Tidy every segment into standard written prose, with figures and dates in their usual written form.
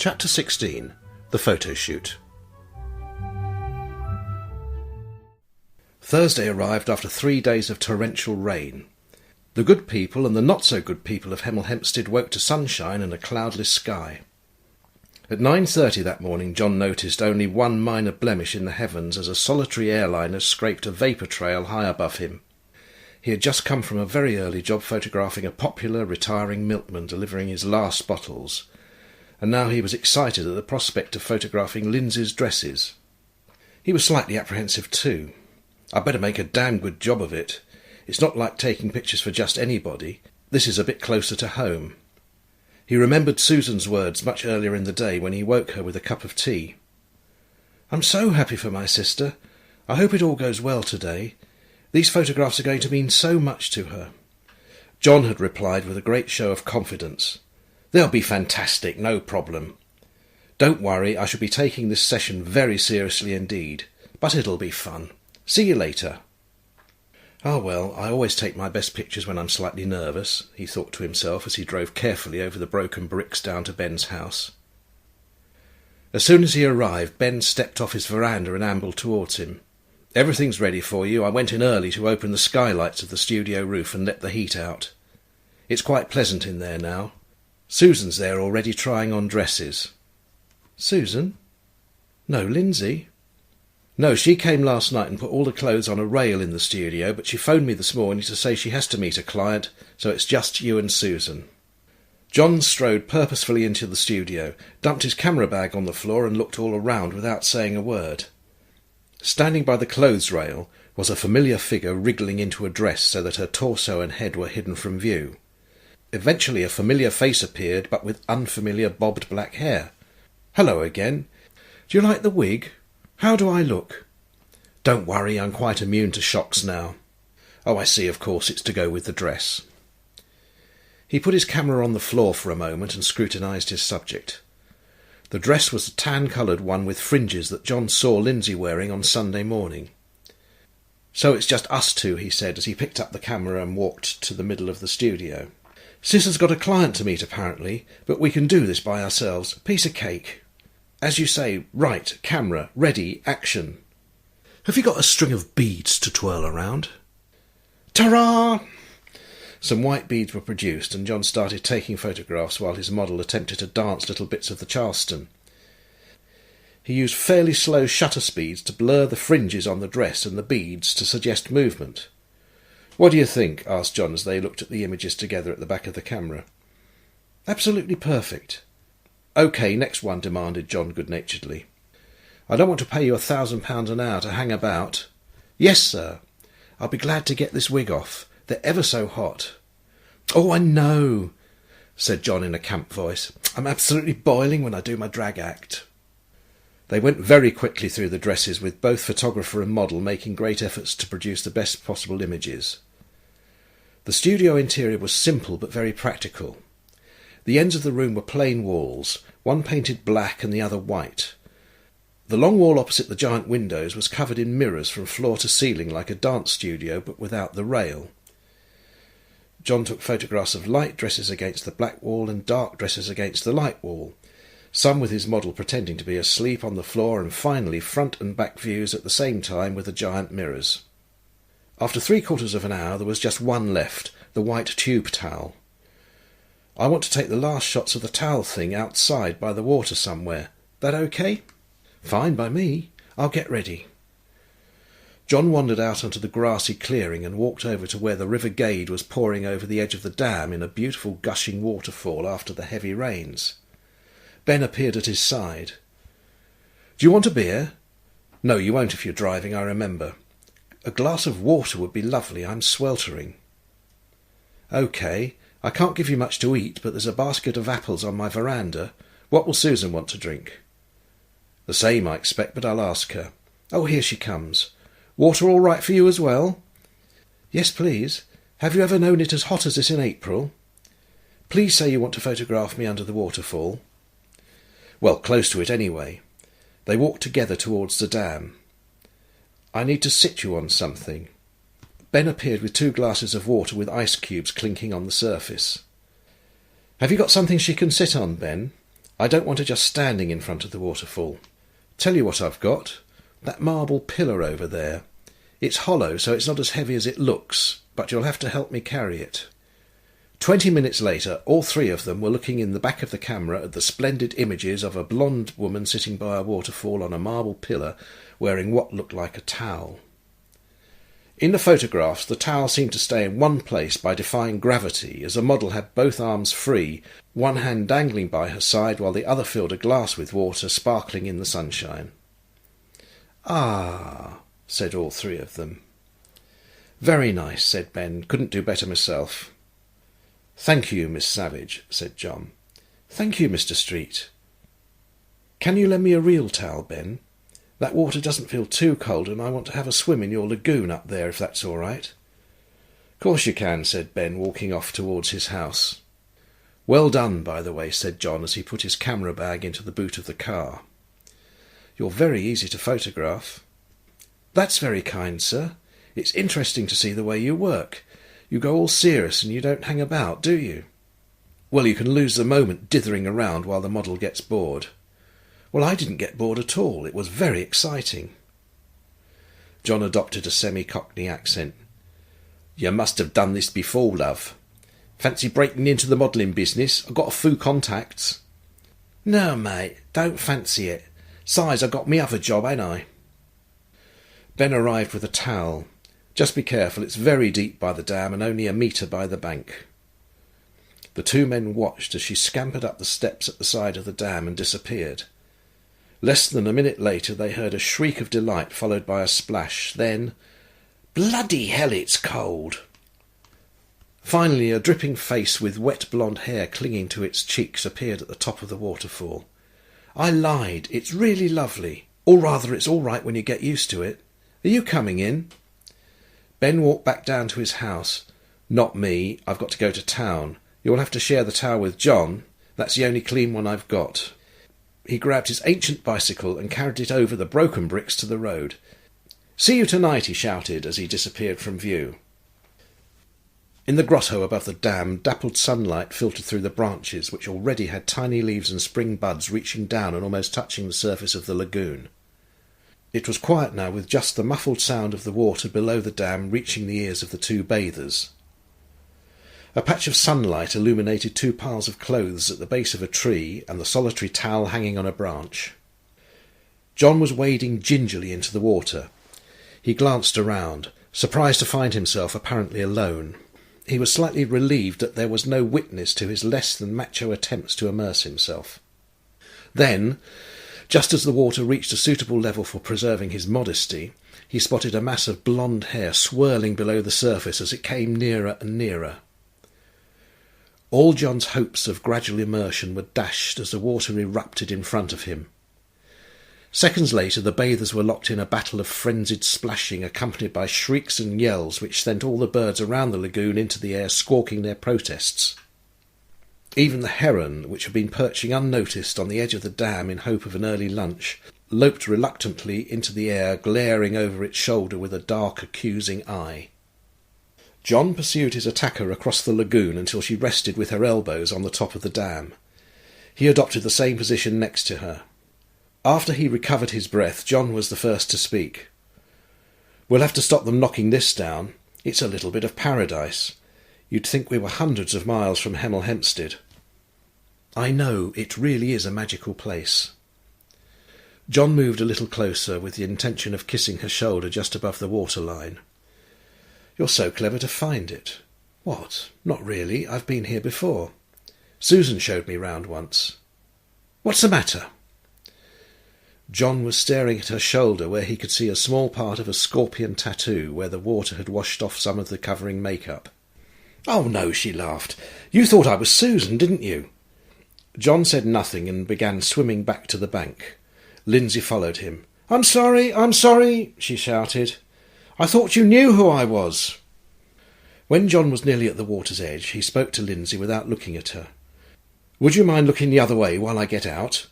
Chapter 16. The Photo Shoot. Thursday arrived after 3 days of torrential rain. The good people and the not-so-good people of Hempstead woke to sunshine and a cloudless sky. At 9:30 that morning John noticed only one minor blemish in the heavens as a solitary airliner scraped a vapour trail high above him. He had just come from a very early job photographing a popular retiring milkman delivering his last bottles, and now he was excited at the prospect of photographing Lindsay's dresses. He was slightly apprehensive too. "I'd better make a damn good job of it. It's not like taking pictures for just anybody. This is a bit closer to home." He remembered Susan's words much earlier in the day when he woke her with a cup of tea. "I'm so happy for my sister. I hope it all goes well today. These photographs are going to mean so much to her." John had replied with a great show of confidence. "They'll be fantastic, no problem. Don't worry, I shall be taking this session very seriously indeed, but it'll be fun. See you later." "Ah well, I always take my best pictures when I'm slightly nervous," he thought to himself as he drove carefully over the broken bricks down to Ben's house. As soon as he arrived, Ben stepped off his veranda and ambled towards him. "Everything's ready for you. I went in early to open the skylights of the studio roof and let the heat out. It's quite pleasant in there now. Susan's there already trying on dresses." "Susan? No, Lindsay?" "No, she came last night and put all the clothes on a rail in the studio, but she phoned me this morning to say she has to meet a client, so it's just you and Susan." John strode purposefully into the studio, dumped his camera bag on the floor and looked all around without saying a word. Standing by the clothes rail was a familiar figure wriggling into a dress so that her torso and head were hidden from view. Eventually a familiar face appeared, but with unfamiliar bobbed black hair. "Hello again. Do you like the wig? How do I look?" "Don't worry, I'm quite immune to shocks now." "Oh, I see, of course, it's to go with the dress." He put his camera on the floor for a moment and scrutinised his subject. The dress was a tan-coloured one with fringes that John saw Lindsay wearing on Sunday morning. "So it's just us two," he said as he picked up the camera and walked to the middle of the studio. "Sis has got a client to meet apparently, but we can do this by ourselves. Piece of cake. As you say, right, camera, ready, action. Have you got a string of beads to twirl around?" Ta-ra! Some white beads were produced, and John started taking photographs while his model attempted to dance little bits of the Charleston. He used fairly slow shutter speeds to blur the fringes on the dress and the beads to suggest movement. "What do you think?" asked John as they looked at the images together at the back of the camera. "Absolutely perfect." "OK, next one," demanded John good-naturedly. "I don't want to pay you £1,000 an hour to hang about." "Yes, sir. I'll be glad to get this wig off. They're ever so hot." "Oh, I know," said John in a camp voice. "I'm absolutely boiling when I do my drag act." They went very quickly through the dresses, with both photographer and model making great efforts to produce the best possible images. The studio interior was simple but very practical. The ends of the room were plain walls, one painted black and the other white. The long wall opposite the giant windows was covered in mirrors from floor to ceiling like a dance studio, but without the rail. John took photographs of light dresses against the black wall and dark dresses against the light wall, some with his model pretending to be asleep on the floor, and finally front and back views at the same time with the giant mirrors. After 3/4 of an hour there was just one left, the white tube towel. "I want to take the last shots of the towel thing outside by the water somewhere. That OK?" "Fine by me. I'll get ready." John wandered out onto the grassy clearing and walked over to where the River Gade was pouring over the edge of the dam in a beautiful gushing waterfall after the heavy rains. Ben appeared at his side. "Do you want a beer?" "No, you won't if you're driving, I remember." "A glass of water would be lovely. I'm sweltering." "OK. I can't give you much to eat, but there's a basket of apples on my veranda. What will Susan want to drink?" "The same, I expect, but I'll ask her." "Oh, here she comes. Water all right for you as well?" "Yes, please. Have you ever known it as hot as this in April?" "Please say you want to photograph me under the waterfall." "Well, close to it anyway." They walked together towards the dam. "I need to sit you on something." Ben appeared with 2 glasses of water with ice cubes clinking on the surface. "Have you got something she can sit on, Ben?" I don't want her just standing in front of the waterfall. Tell you what I've got. That marble pillar over there. It's hollow, so it's not as heavy as it looks, but you'll have to help me carry it." 20 minutes later, all three of them were looking in the back of the camera at the splendid images of a blonde woman sitting by a waterfall on a marble pillar, wearing what looked like a towel. In the photographs, the towel seemed to stay in one place by defying gravity, as the model had both arms free, one hand dangling by her side while the other filled a glass with water sparkling in the sunshine. "Ah," said all three of them. "Very nice," said Ben. "Couldn't do better myself." "Thank you, Miss Savage," said John. "Thank you, Mr. Street." "Can you lend me a real towel, Ben? That water doesn't feel too cold, and I want to have a swim in your lagoon up there, if that's all right." "Course you can," said Ben, walking off towards his house. "Well done, by the way," said John as he put his camera bag into the boot of the car. "You're very easy to photograph." "That's very kind, sir. It's interesting to see the way you work. You go all serious and you don't hang about, do you?" "Well, you can lose the moment dithering around while the model gets bored." "Well, I didn't get bored at all. It was very exciting." John adopted a semi-Cockney accent. "You must have done this before, love. Fancy breaking into the modelling business? I've got a few contacts." "No, mate, don't fancy it. 'Sides, I've got me other job, ain't I?" Ben arrived with a towel. "Just be careful, it's very deep by the dam and only a metre by the bank." The two men watched as she scampered up the steps at the side of the dam and disappeared. Less than a minute later they heard a shriek of delight followed by a splash. Then, "Bloody hell, it's cold!" Finally a dripping face with wet blonde hair clinging to its cheeks appeared at the top of the waterfall. "I lied. It's really lovely. Or rather, it's all right when you get used to it. Are you coming in?" Ben walked back down to his house. "Not me. I've got to go to town. You'll have to share the towel with John. That's the only clean one I've got." He grabbed his ancient bicycle and carried it over the broken bricks to the road. "See you tonight," he shouted as he disappeared from view. In the grotto above the dam, dappled sunlight filtered through the branches, which already had tiny leaves and spring buds reaching down and almost touching the surface of the lagoon. It was quiet now, with just the muffled sound of the water below the dam reaching the ears of the two bathers. A patch of sunlight illuminated two piles of clothes at the base of a tree and the solitary towel hanging on a branch. John was wading gingerly into the water. He glanced around, surprised to find himself apparently alone. He was slightly relieved that there was no witness to his less than macho attempts to immerse himself. Then, just as the water reached a suitable level for preserving his modesty, he spotted a mass of blonde hair swirling below the surface as it came nearer and nearer. All John's hopes of gradual immersion were dashed as the water erupted in front of him. Seconds later the bathers were locked in a battle of frenzied splashing, accompanied by shrieks and yells which sent all the birds around the lagoon into the air squawking their protests. Even the heron, which had been perching unnoticed on the edge of the dam in hope of an early lunch, loped reluctantly into the air, glaring over its shoulder with a dark, accusing eye. John pursued his attacker across the lagoon until she rested with her elbows on the top of the dam. He adopted the same position next to her. After he recovered his breath, John was the first to speak. "We'll have to stop them knocking this down. It's a little bit of paradise. You'd think we were hundreds of miles from Hemel, Hempstead." "I know, it really is a magical place." John moved a little closer with the intention of kissing her shoulder just above the waterline. "You're so clever to find it." "What? Not really. I've been here before. Susan showed me round once." "What's the matter?" John was staring at her shoulder, where he could see a small part of a scorpion tattoo where the water had washed off some of the covering makeup. "Oh, no," she laughed. "You thought I was Susan, didn't you?" John said nothing and began swimming back to the bank. Lindsay followed him. I'm sorry," she shouted. "I thought you knew who I was." When John was nearly at the water's edge, he spoke to Lindsay without looking at her. "Would you mind looking the other way while I get out?"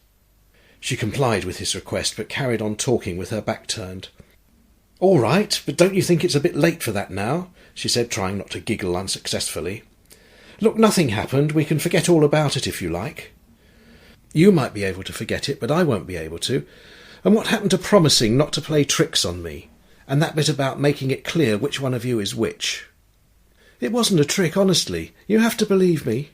She complied with his request, but carried on talking with her back turned. "All right, but don't you think it's a bit late for that now?" she said, trying not to giggle unsuccessfully. "Look, nothing happened. We can forget all about it if you like." You might be able to forget it, but I won't be able to. And what happened to promising not to play tricks on me? And that bit about making it clear which one of you is which? It wasn't a trick, honestly. You have to believe me.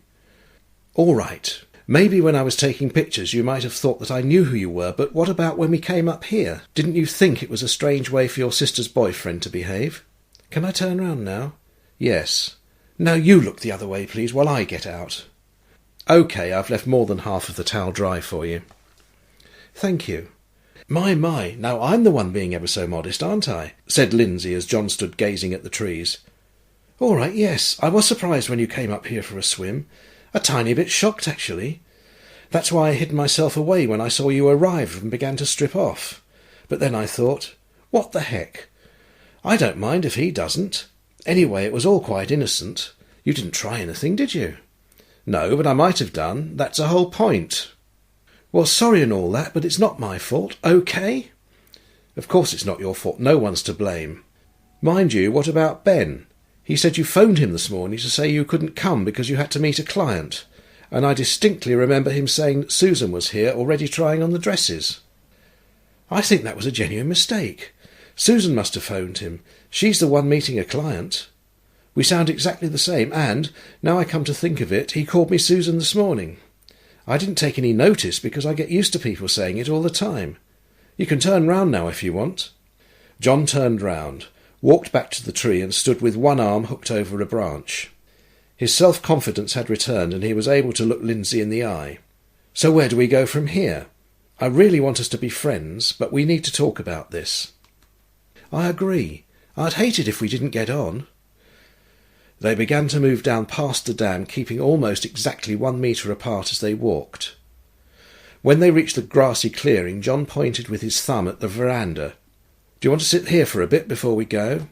All right. Maybe when I was taking pictures you might have thought that I knew who you were, but what about when we came up here? Didn't you think it was a strange way for your sister's boyfriend to behave? Can I turn round now? Yes. Now you look the other way, please, while I get out. OK, I've left more than half of the towel dry for you. Thank you. My, now I'm the one being ever so modest, aren't I? Said Lindsay as John stood gazing at the trees. All right, yes, I was surprised when you came up here for a swim. A tiny bit shocked, actually. That's why I hid myself away when I saw you arrive and began to strip off. But then I thought, what the heck? I don't mind if he doesn't. Anyway, it was all quite innocent. You didn't try anything, did you? No, but I might have done. That's the whole point. Well, sorry and all that, but it's not my fault, OK? Of course it's not your fault. No one's to blame. Mind you, what about Ben? He said you phoned him this morning to say you couldn't come because you had to meet a client, and I distinctly remember him saying that Susan was here already trying on the dresses. I think that was a genuine mistake. Susan must have phoned him. She's the one meeting a client. We sound exactly the same, and, now I come to think of it, he called me Susan this morning. I didn't take any notice because I get used to people saying it all the time. You can turn round now if you want. John turned round, walked back to the tree and stood with one arm hooked over a branch. His self-confidence had returned and he was able to look Lindsay in the eye. So where do we go from here? I really want us to be friends, but we need to talk about this. I agree. I'd hate it if we didn't get on. They began to move down past the dam, keeping almost exactly 1 metre apart as they walked. When they reached the grassy clearing, John pointed with his thumb at the veranda. Do you want to sit here for a bit before we go?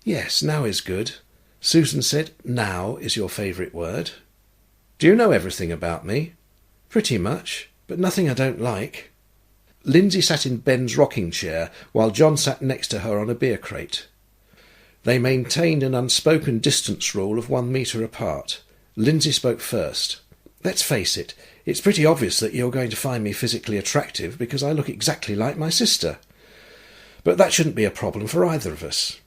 Yes, now is good. Susan said now is your favourite word. Do you know everything about me? Pretty much, but nothing I don't like. Lindsay sat in Ben's rocking chair, while John sat next to her on a beer crate. They maintained an unspoken distance rule of 1 metre apart. Lindsay spoke first. Let's face it, it's pretty obvious that you're going to find me physically attractive because I look exactly like my sister. But that shouldn't be a problem for either of us.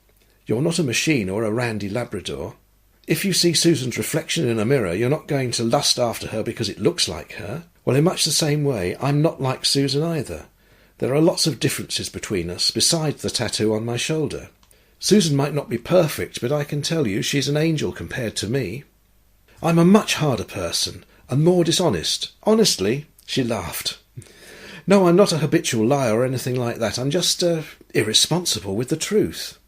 You're not a machine or a randy Labrador. If you see Susan's reflection in a mirror, you're not going to lust after her because it looks like her. Well, in much the same way, I'm not like Susan either. There are lots of differences between us, besides the tattoo on my shoulder. Susan might not be perfect, but I can tell you she's an angel compared to me. I'm a much harder person, and more dishonest. Honestly, she laughed. No, I'm not a habitual liar or anything like that. I'm just, irresponsible with the truth.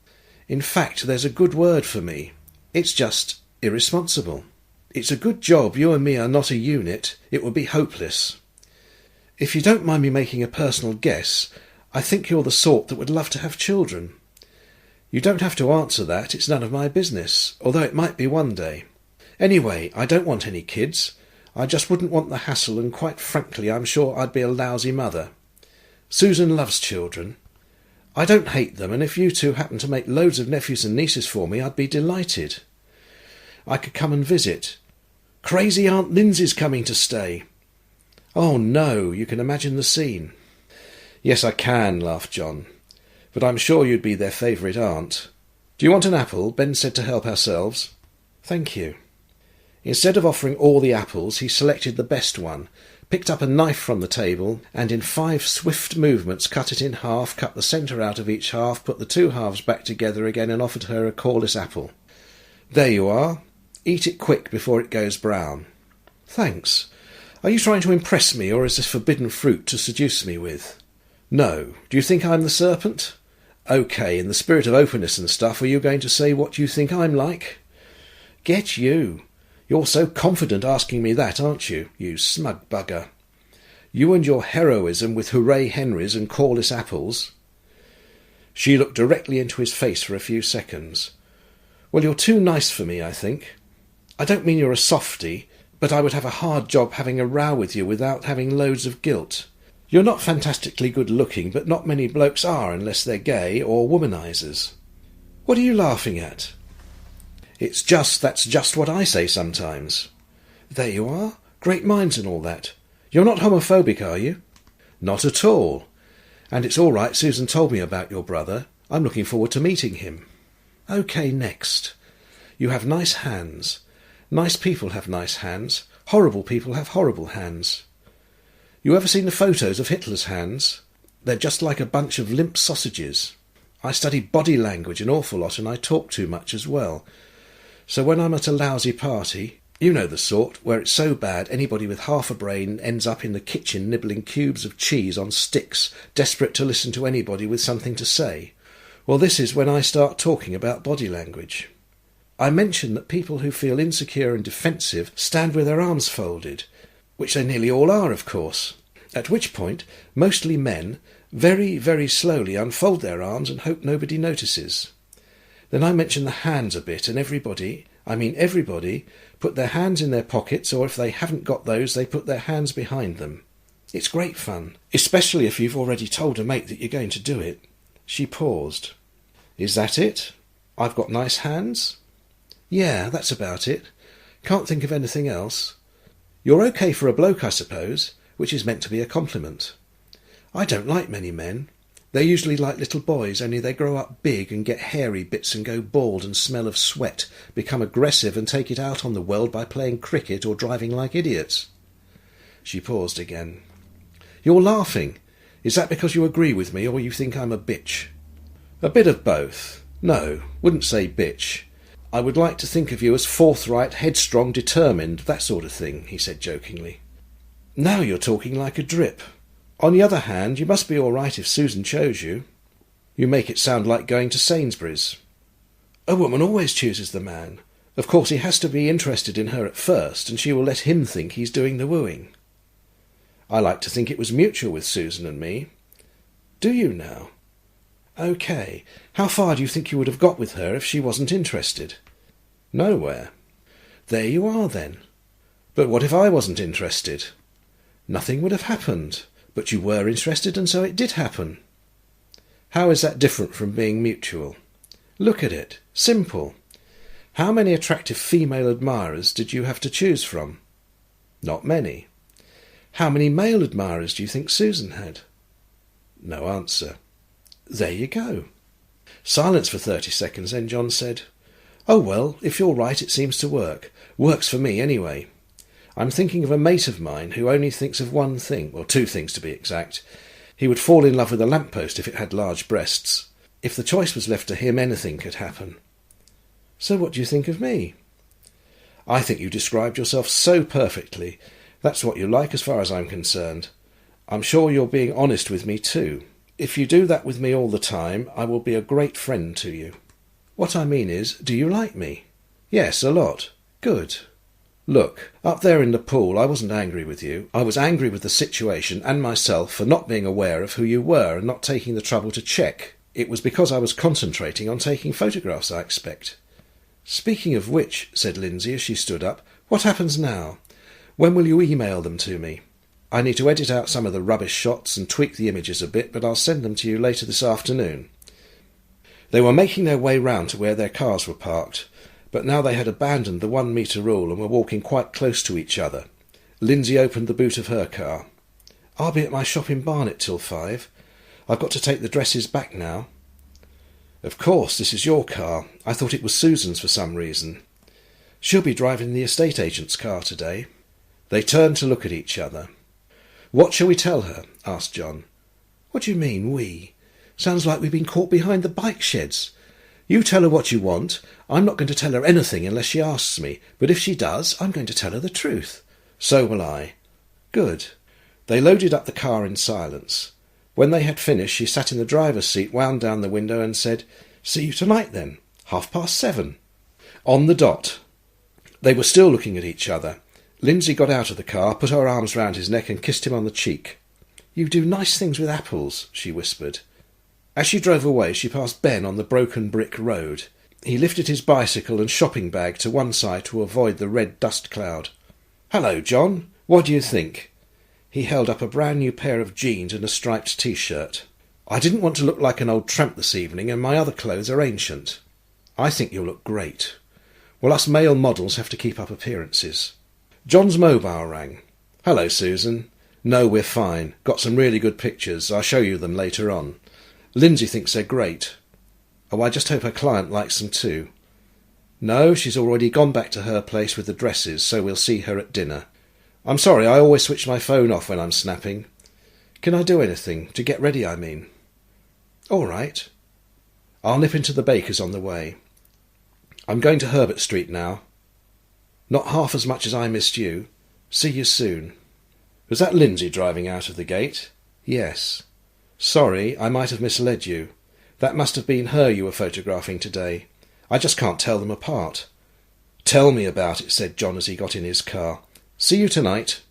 In fact, there's a good word for me. It's just irresponsible. It's a good job you and me are not a unit. It would be hopeless. If you don't mind me making a personal guess, I think you're the sort that would love to have children. You don't have to answer that. It's none of my business, although it might be one day. Anyway, I don't want any kids. I just wouldn't want the hassle, and quite frankly, I'm sure I'd be a lousy mother. Susan loves children. I don't hate them, and if you two happen to make loads of nephews and nieces for me, I'd be delighted. I could come and visit. Crazy Aunt Lindsay's coming to stay. Oh no, you can imagine the scene. Yes, I can, laughed John. But I'm sure you'd be their favourite aunt. Do you want an apple? Ben said to help ourselves. Thank you. Instead of offering all the apples, he selected the best one, picked up a knife from the table, and in 5 swift movements cut it in half, cut the centre out of each half, put the 2 halves back together again, and offered her a coreless apple. There you are. Eat it quick before it goes brown. Thanks. Are you trying to impress me, or is this forbidden fruit to seduce me with? No. Do you think I'm the serpent? OK, in the spirit of openness and stuff, are you going to say what you think I'm like? Get you. You're so confident asking me that, aren't you, you smug bugger? You and your heroism with hooray Henrys and coreless apples. She looked directly into his face for a few seconds. Well, you're too nice for me, I think. I don't mean you're a softy, but I would have a hard job having a row with you without having loads of guilt. You're not fantastically good-looking, but not many blokes are unless they're gay or womanizers. What are you laughing at? That's just what I say sometimes. There you are. Great minds and all that. You're not homophobic, are you? Not at all. And it's all right, Susan told me about your brother. I'm looking forward to meeting him. OK, next. You have nice hands. Nice people have nice hands. Horrible people have horrible hands. You ever seen the photos of Hitler's hands? They're just like a bunch of limp sausages. I study body language an awful lot, and I talk too much as well. So when I'm at a lousy party, you know the sort, where it's so bad anybody with half a brain ends up in the kitchen nibbling cubes of cheese on sticks, desperate to listen to anybody with something to say. Well, this is when I start talking about body language. I mention that people who feel insecure and defensive stand with their arms folded, which they nearly all are, of course, at which point mostly men very, very slowly unfold their arms and hope nobody notices. Then I mention the hands a bit, and everybody, put their hands in their pockets, or if they haven't got those, they put their hands behind them. It's great fun, especially if you've already told a mate that you're going to do it. She paused. Is that it? I've got nice hands? Yeah, that's about it. Can't think of anything else. You're OK for a bloke, I suppose, which is meant to be a compliment. I don't like many men. They're usually like little boys, only they grow up big and get hairy bits and go bald and smell of sweat, become aggressive and take it out on the world by playing cricket or driving like idiots. She paused again. You're laughing. Is that because you agree with me, or you think I'm a bitch? A bit of both. No, wouldn't say bitch. I would like to think of you as forthright, headstrong, determined, that sort of thing, he said jokingly. Now you're talking like a drip. On the other hand, you must be all right if Susan chose you. You make it sound like going to Sainsbury's. A woman always chooses the man. Of course, he has to be interested in her at first, and she will let him think he's doing the wooing. I like to think it was mutual with Susan and me. Do you now? OK. How far do you think you would have got with her if she wasn't interested? Nowhere. There you are, then. But what if I wasn't interested? Nothing would have happened. But you were interested, and so it did happen. How is that different from being mutual? Look at it. Simple. How many attractive female admirers did you have to choose from? Not many. How many male admirers do you think Susan had? No answer. There you go. Silence for 30 seconds, then John said, Oh, well, if you're right, it seems to work. Works for me, anyway. I'm thinking of a mate of mine who only thinks of one thing, or two things to be exact. He would fall in love with a lamppost if it had large breasts. If the choice was left to him, anything could happen. So what do you think of me? I think you described yourself so perfectly. That's what you like as far as I'm concerned. I'm sure you're being honest with me too. If you do that with me all the time, I will be a great friend to you. What I mean is, do you like me? Yes, a lot. Good. Look, up there in the pool, I wasn't angry with you. I was angry with the situation and myself for not being aware of who you were and not taking the trouble to check. It was because I was concentrating on taking photographs, I expect. Speaking of which, said Lindsay as she stood up, what happens now? When will you email them to me? I need to edit out some of the rubbish shots and tweak the images a bit, but I'll send them to you later this afternoon. They were making their way round to where their cars were parked, but now they had abandoned the 1 metre rule and were walking quite close to each other. Lindsay opened the boot of her car. I'll be at my shop in Barnet till 5. I've got to take the dresses back now. Of course, this is your car. I thought it was Susan's for some reason. She'll be driving the estate agent's car today. They turned to look at each other. What shall we tell her? Asked John. What do you mean, we? Sounds like we've been caught behind the bike sheds. You tell her what you want. I'm not going to tell her anything unless she asks me, but if she does, I'm going to tell her the truth. So will I. Good. They loaded up the car in silence. When they had finished, she sat in the driver's seat, wound down the window and said, See you tonight then, 7:30. On the dot. They were still looking at each other. Lindsay got out of the car, put her arms round his neck and kissed him on the cheek. You do nice things with apples, she whispered. As she drove away, she passed Ben on the broken brick road. He lifted his bicycle and shopping bag to one side to avoid the red dust cloud. Hello, John. What do you think? He held up a brand new pair of jeans and a striped T-shirt. I didn't want to look like an old tramp this evening, and my other clothes are ancient. I think you'll look great. Well, us male models have to keep up appearances. John's mobile rang. Hello, Susan. No, we're fine. Got some really good pictures. I'll show you them later on. Lindsay thinks they're great. Oh, I just hope her client likes them too. No, she's already gone back to her place with the dresses, so we'll see her at dinner. I'm sorry, I always switch my phone off when I'm snapping. Can I do anything? To get ready, I mean. All right. I'll nip into the baker's on the way. I'm going to Herbert Street now. Not half as much as I missed you. See you soon. Was that Lindsay driving out of the gate? Yes. Sorry, I might have misled you. That must have been her you were photographing today. I just can't tell them apart. Tell me about it, said John as he got in his car. See you tonight.